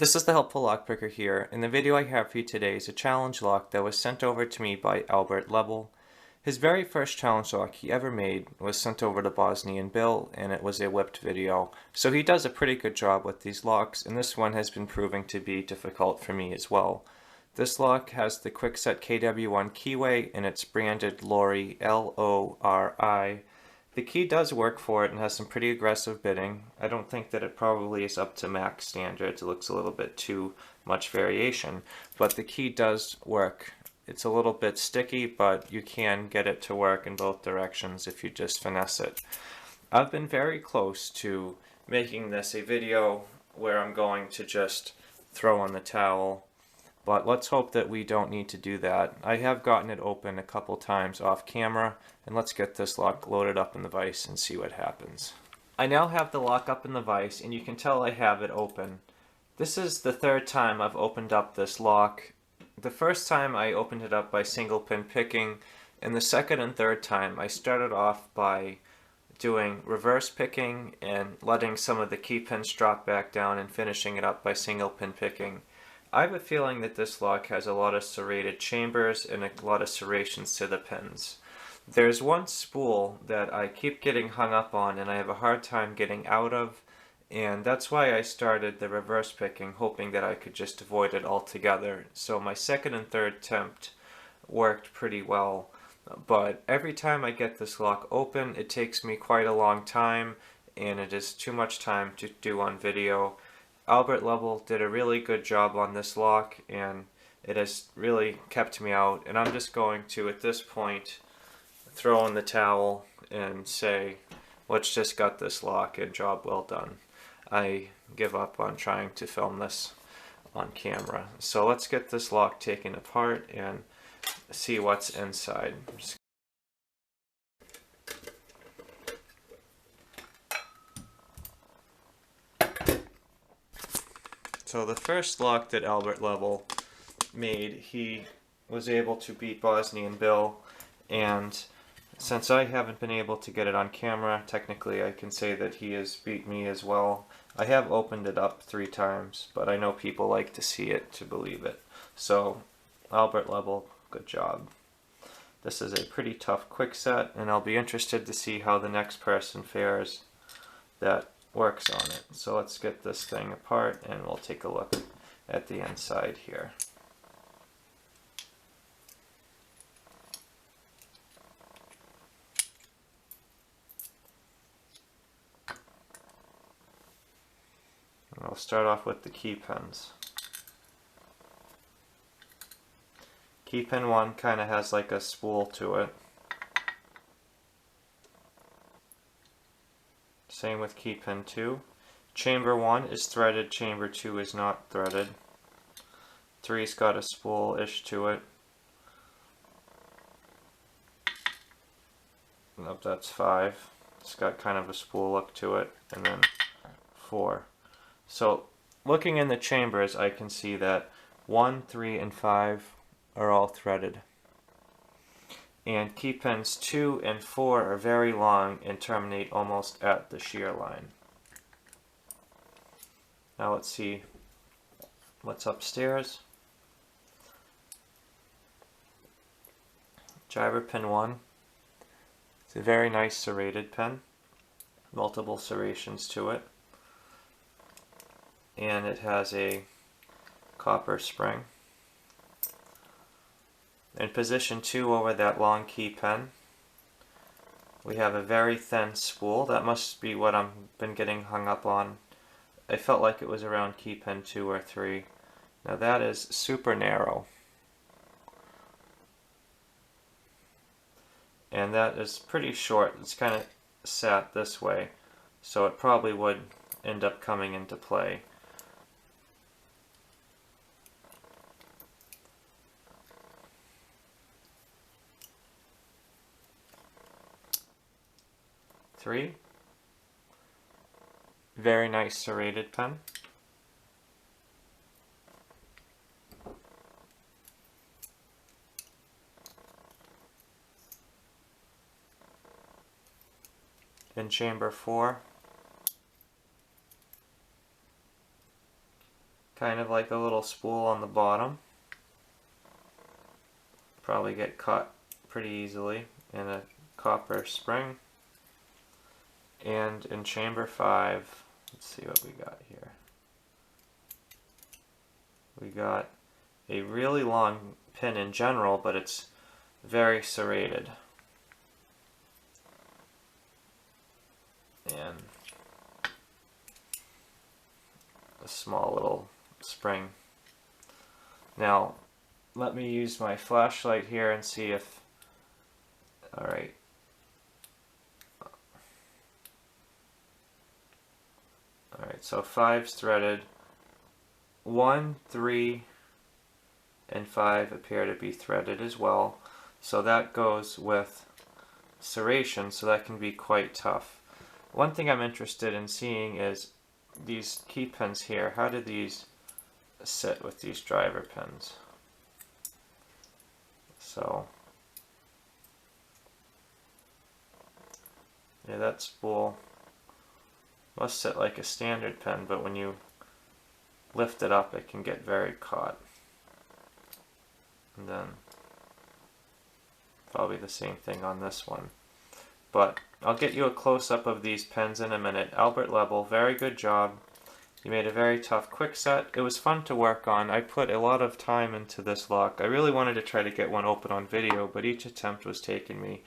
This is the Helpful Lockpicker here, and the video I have for you today is a challenge lock that was sent over to me by Lebel. His very first challenge lock he ever made was sent over to Bosnian Bill, and it was a whipped video. So he does a pretty good job with these locks, and this one has been proving to be difficult for me as well. This lock has the Kwikset KW1 keyway, and it's branded Lori, L-O-R-I. The key does work for it and has some pretty aggressive bitting. I don't think that it probably is up to max standards. It looks a little bit too much variation, but the key does work. It's a little bit sticky, but you can get it to work in both directions if you just finesse it. I've been very close to making this a video where I'm going to just throw in the towel, but let's hope that we don't need to do that. I have gotten it open a couple times off camera, and let's get this lock loaded up in the vise and see what happens. I now have the lock up in the vise, and you can tell I have it open. This is the third time I've opened up this lock. The first time I opened it up by single pin picking, and the second and third time I started off by doing reverse picking and letting some of the key pins drop back down and finishing it up by single pin picking. I have a feeling that this lock has a lot of serrated chambers and a lot of serrations to the pins. There's one spool that I keep getting hung up on and I have a hard time getting out of, and that's why I started the reverse picking, hoping that I could just avoid it altogether. So my second and third attempt worked pretty well, but every time I get this lock open it takes me quite a long time and it is too much time to do on video. Lebel did a really good job on this lock and it has really kept me out, and I'm just going to at this point throw in the towel and say let's just gut this lock and job well done. I give up on trying to film this on camera. So let's get this lock taken apart and see what's inside. So the first lock that Lebel made, he was able to beat Bosnian Bill, and since I haven't been able to get it on camera, technically I can say that he has beat me as well. I have opened it up 3 times, but I know people like to see it to believe it. So Lebel, good job. This is a pretty tough Kwikset, and I'll be interested to see how the next person fares that works on it. So let's get this thing apart and we'll take a look at the inside here. And I'll start off with the key pins. Key pin 1 kind of has like a spool to it. Same with key pin 2. Chamber 1 is threaded, chamber 2 is not threaded. 3's got a spool-ish to it. Nope, that's 5. It's got kind of a spool look to it. And then 4. So looking in the chambers, I can see that 1, 3, and 5 are all threaded. And key pins 2 and 4 are very long and terminate almost at the shear line. Now let's see what's upstairs. Driver pin 1. It's a very nice serrated pin. Multiple serrations to it. And it has a copper spring. In position 2 over that long key pin, we have a very thin spool. That must be what I've been getting hung up on. I felt like it was around key pin 2 or 3. Now that is super narrow. And that is pretty short. It's kind of sat this way, so it probably would end up coming into play. Three. Very nice serrated pen. In chamber 4, kind of like a little spool on the bottom. Probably get caught pretty easily in a copper spring. And in chamber 5, let's see what we got here. We got a really long pin in general, but it's very serrated. And a small little spring. Now, let me use my flashlight here and see if, alright. Alright, so 5's threaded. 1, 3, and 5 appear to be threaded as well. So that goes with serration, so that can be quite tough. One thing I'm interested in seeing is these key pins here. How do these sit with these driver pins? So, yeah, that spool must sit like a standard pin, but when you lift it up, it can get very caught. And then probably the same thing on this one. But I'll get you a close-up of these pens in a minute. Albert Lebel, very good job. You made a very tough Kwikset. It was fun to work on. I put a lot of time into this lock. I really wanted to try to get one open on video, but each attempt was taking me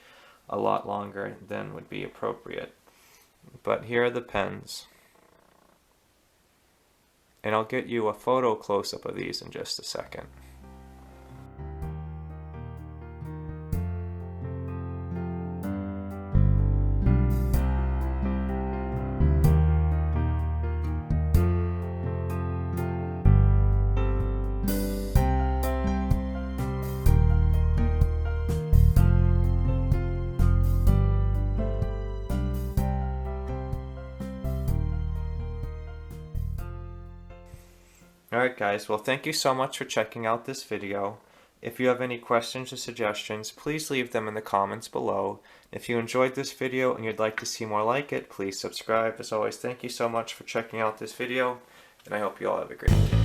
a lot longer than would be appropriate. But here are the pens. And I'll get you a photo close-up of these in just a second. Alright guys, well thank you so much for checking out this video. If you have any questions or suggestions, please leave them in the comments below. If you enjoyed this video and you'd like to see more like it, please subscribe. As always, thank you so much for checking out this video, and I hope you all have a great day.